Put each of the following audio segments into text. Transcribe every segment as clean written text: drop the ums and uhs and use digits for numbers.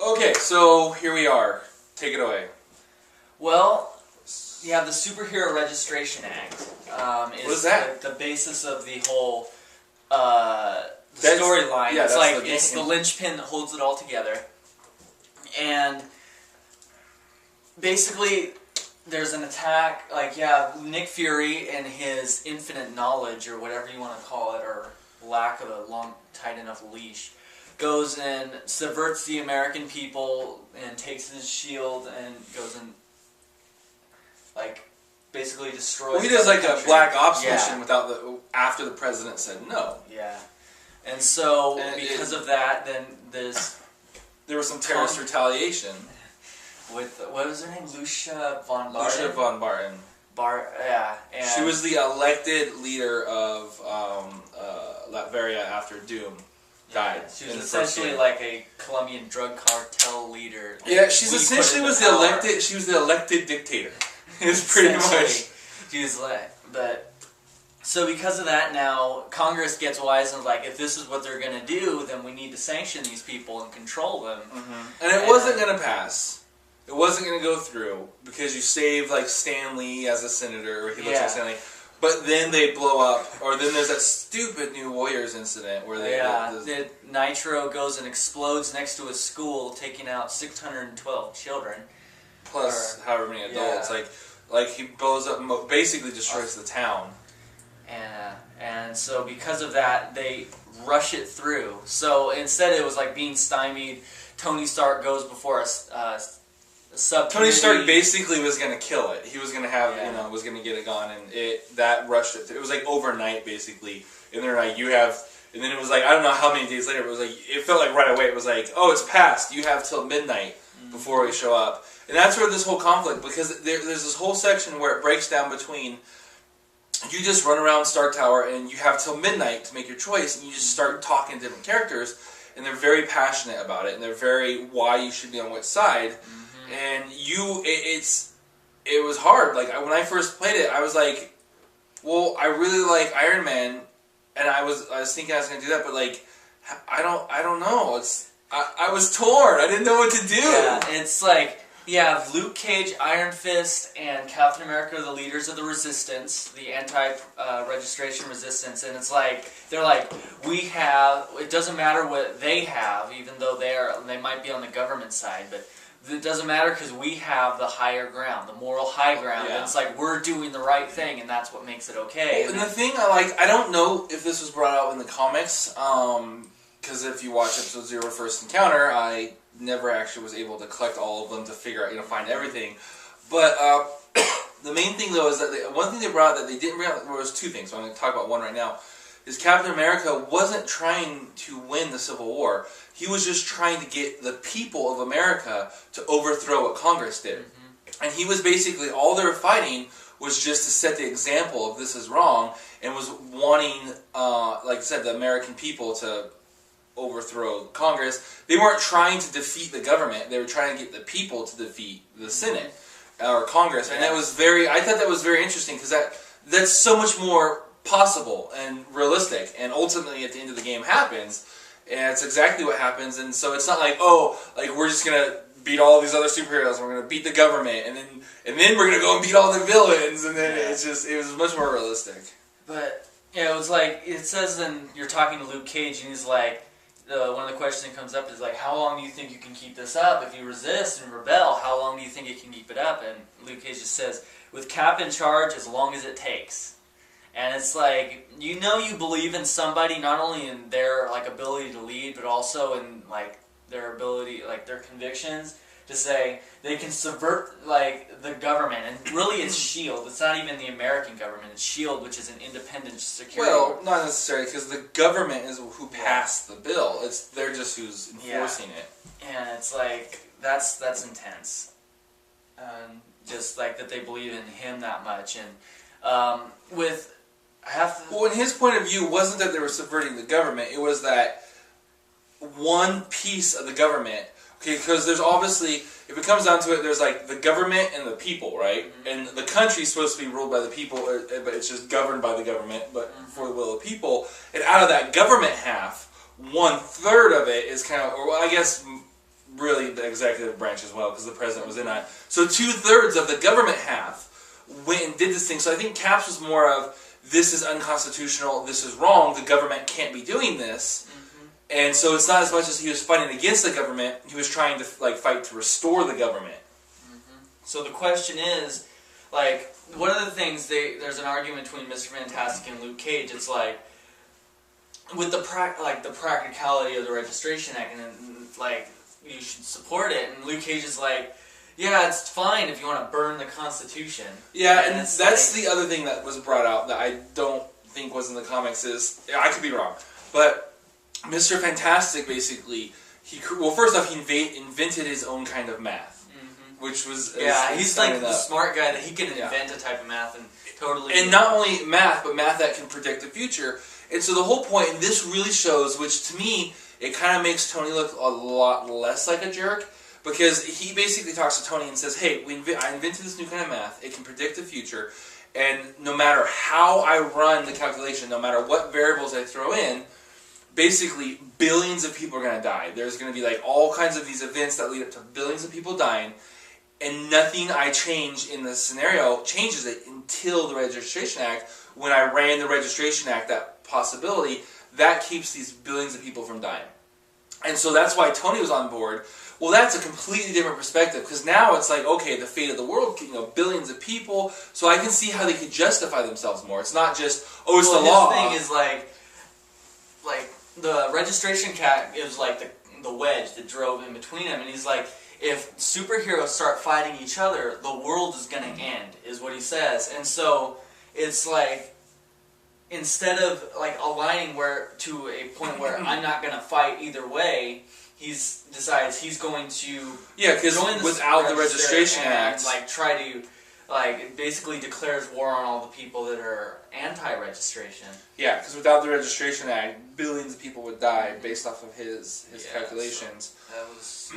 Okay, so here we are. Take it away. Well, you have the Superhero Registration Act. What is that? The basis of the whole storyline. Yeah, it's the linchpin that holds it all together. And basically, there's an attack. Nick Fury and his infinite knowledge, or whatever you want to call it, or lack of a long, tight enough leash, goes and subverts the American people and takes his shield and goes and basically destroys. Well, he does a Black Ops Yeah. mission after the president said no. Yeah, and so because of that, then there was some terrorist retaliation with what was her name, Lucia von Barton. Lucia von Barton. And She was the elected leader of Latveria after Doom died. She was essentially like a Colombian drug cartel leader. Yeah, she was the elected dictator. It's pretty much. She was so because of that, now Congress gets wise and if this is what they're going to do, then we need to sanction these people and control them. Mm-hmm. And it wasn't going to pass. It wasn't going to go through because you saved Stan Lee as a senator, or he looks like Stan Lee. But then they blow up, or then there's that stupid New Warriors incident where the Nitro goes and explodes next to a school, taking out 612 children. Plus however many adults. He blows up, basically destroys the town. And so because of that, they rush it through. So instead it was being stymied. Tony Stark goes before a subcommittee. Tony Stark basically was going to kill it. He was going to have, was going to get it gone, and that rushed it. It was overnight, basically. And they're and then it was I don't know how many days later, but it was it felt right away. It was oh, it's passed. You have till midnight before we show up. And that's where this whole conflict, because there's this whole section where it breaks down between, you just run around Stark Tower and you have till midnight to make your choice, and you just start talking to different characters, and they're very passionate about it, and they're very why you should be on which side. And it was hard. When I first played it, I was well, I really like Iron Man, and I was thinking I was going to do that, but I don't know. I was torn. I didn't know what to do. Yeah, it's you have Luke Cage, Iron Fist, and Captain America, the leaders of the Resistance, the anti-registration resistance, and it's they're we have. It doesn't matter what they have, even though they might be on the government side, but it doesn't matter because we have the higher ground, the moral high ground. Yeah. And it's we're doing the right thing, and that's what makes it okay. Well, and the thing I don't know if this was brought out in the comics, because if you watch episode 0 First Encounter, I never actually was able to collect all of them to figure out, find everything. But the main thing though is that one thing they brought out that they didn't bring out, there was two things, so I'm going to talk about one right now, is Captain America wasn't trying to win the Civil War. He was just trying to get the people of America to overthrow what Congress did. Mm-hmm. And he was basically, all they were fighting was just to set the example of this is wrong, and was wanting, like I said, the American people to overthrow Congress. They weren't trying to defeat the government. They were trying to get the people to defeat the Senate or Congress. And that was I thought that was very interesting, because that's so much more possible and realistic, and ultimately at the end of the game happens, and it's exactly what happens. And so it's not we're just gonna beat all these other superheroes, and we're gonna beat the government, and then we're gonna go and beat all the villains, and then it was much more realistic. But it was it says then you're talking to Luke Cage, and he's one of the questions that comes up is how long do you think you can keep this up? If you resist and rebel, how long do you think you can keep it up? And Luke Cage just says, with Cap in charge, as long as it takes. And it's you believe in somebody, not only in their ability to lead, but also in their ability, their convictions, to say they can subvert the government. And really it's S.H.I.E.L.D. It's not even the American government, it's S.H.I.E.L.D., which is an independent security. Well, not necessarily, because the government is who passed the bill. They're just who's enforcing it. And it's that's intense. Just that they believe in him that much. And well, in his point of view, it wasn't that they were subverting the government. It was that one piece of the government. Okay, because there's obviously, if it comes down to it, there's the government and the people, right? Mm-hmm. And the country's supposed to be ruled by the people, but it's just governed by the government, but for the will of the people. And out of that government half, 1/3 of it is kind of, or well, I guess really the executive branch as well, because the president was in on it. So 2/3 of the government half went and did this thing. So I think Caps was more of, this is unconstitutional, this is wrong, the government can't be doing this. And so it's not as much as he was fighting against the government, he was trying to fight to restore the government. So the question is, like, one of the things, there's an argument between Mr. Fantastic and Luke Cage. It's like, with the practicality of the Registration Act, and like, you should support it. And Luke Cage is like, yeah, it's fine if you want to burn the Constitution. Yeah, and that's the other thing that was brought out that I don't think was in the comics is, I could be wrong, but Mr. Fantastic basically, first off, he invented his own kind of math. Which was he's like the smart guy that he can invent a type of math and totally. And not only math, but math that can predict the future. And so the whole point, and this really shows, which to me it kind of makes Tony look a lot less like a jerk, because he basically talks to Tony and says, "Hey, I invented this new kind of math. It can predict the future, and no matter how I run the calculation, no matter what variables I throw in, basically billions of people are going to die. There's going to be like all kinds of these events that lead up to billions of people dying." And nothing I change in the scenario changes it until the Registration Act. When I ran the Registration Act, that possibility, that keeps these billions of people from dying. And so that's why Tony was on board. Well, that's a completely different perspective, because now it's like, okay, the fate of the world, billions of people, so I can see how they could justify themselves more. It's not just, it's the law. The thing is like the Registration Act is like the wedge that drove in between them, and he's like, if superheroes start fighting each other, the world is going to end, is what he says. And so it's like, instead of like aligning to a point where I'm not going to fight either way, he decides he's going to because without the Registration Act, like try to it basically declares war on all the people that are anti-registration. Yeah, because without the Registration Act, billions of people would die based off of his calculations. So that was.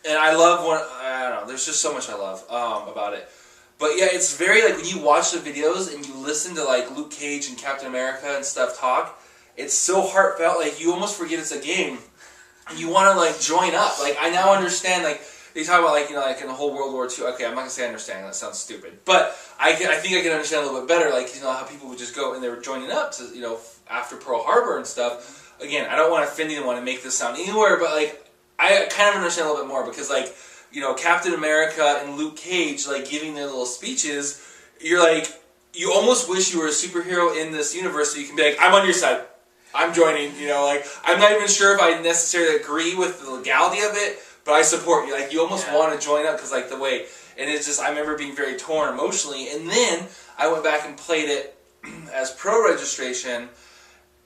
And I love I don't know, there's just so much I love about it. But yeah, it's very, like, when you watch the videos and you listen to, like, Luke Cage and Captain America and stuff talk, it's so heartfelt, like, you almost forget it's a game. And you want to, like, join up. Like, I now understand, like, they talk about, like, like, in the whole World War II, okay, I'm not going to say I understand, that sounds stupid. But I think I can understand a little bit better, like, how people would just go and they were joining up to, after Pearl Harbor and stuff. Again, I don't want to offend anyone and make this sound anywhere, but, like, I kind of understand a little bit more, because, like, Captain America and Luke Cage, like, giving their little speeches, you're like, you almost wish you were a superhero in this universe so you can be like, I'm on your side. I'm joining, like, I'm not even sure if I necessarily agree with the legality of it, but I support you. Like, you almost want to join up, because, like, the way, and it's just, I remember being very torn emotionally, and then I went back and played it as pro-registration,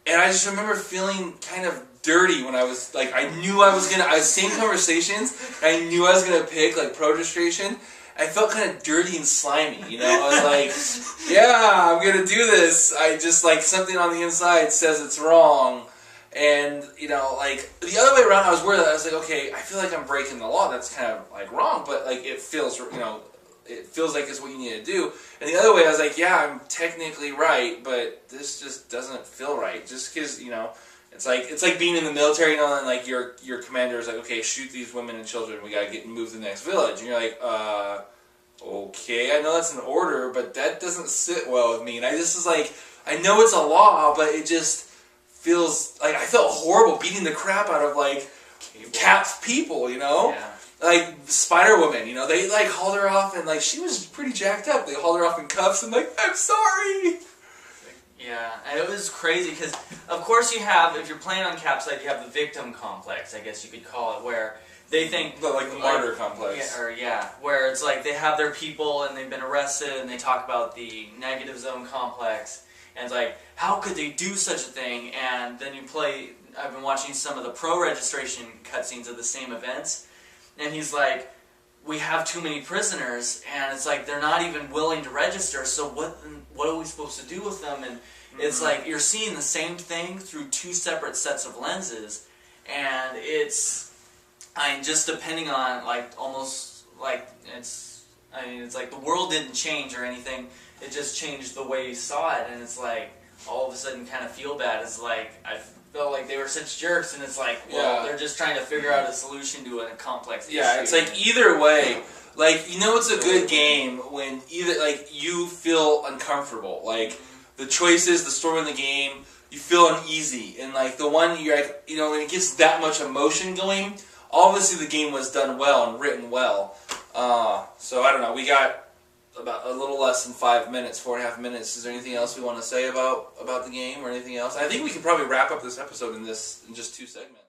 and I just remember feeling kind of dirty when I was, like, I knew I was same conversations, and I knew I was going to pick, like, pro-registration. I felt kind of dirty and slimy, I was like, yeah, I'm going to do this. I just, like, something on the inside says it's wrong. And, like, the other way around, I was worried that I was like, okay, I feel like I'm breaking the law. That's kind of, like, wrong, but, like, it feels, it feels like it's what you need to do. And the other way, I was like, yeah, I'm technically right, but this just doesn't feel right. Just because, it's like being in the military, and like your commander is like, okay, shoot these women and children. We gotta move to the next village. And you're like, okay, I know that's an order, but that doesn't sit well with me. And I just was like, I know it's a law, but it just feels like I felt horrible beating the crap out of like Cap's people, Yeah. Like Spider-Woman, they like hauled her off, and like she was pretty jacked up. They hauled her off in cuffs and like, I'm sorry. Yeah, and it was crazy because, of course, if you're playing on Cap's side, you have the victim complex, I guess you could call it, where they think... Like the martyr complex. Where it's like they have their people and they've been arrested, and they talk about the negative zone complex, and it's like, how could they do such a thing? And then I've been watching some of the pro-registration cutscenes of the same events, and he's like, we have too many prisoners, and it's like they're not even willing to register, so what are we supposed to do with them? And it's like you're seeing the same thing through two separate sets of lenses, and it's just depending on it's like the world didn't change or anything, it just changed the way you saw it, and it's like all of a sudden kind of feel bad. It's like I felt like they were such jerks, and it's like, well, they're just trying to figure out a solution to a complex issue. Yeah, it's like either way, like, it's a good game when either, like, you feel uncomfortable. Like, the choices, the story in the game, you feel uneasy. And, like, the one you're like, when it gets that much emotion going, obviously the game was done well and written well. So, I don't know, we got about a little less than 5 minutes, 4.5 minutes. Is there anything else we want to say about the game or anything else? I think we could probably wrap up this episode in just 2 segments.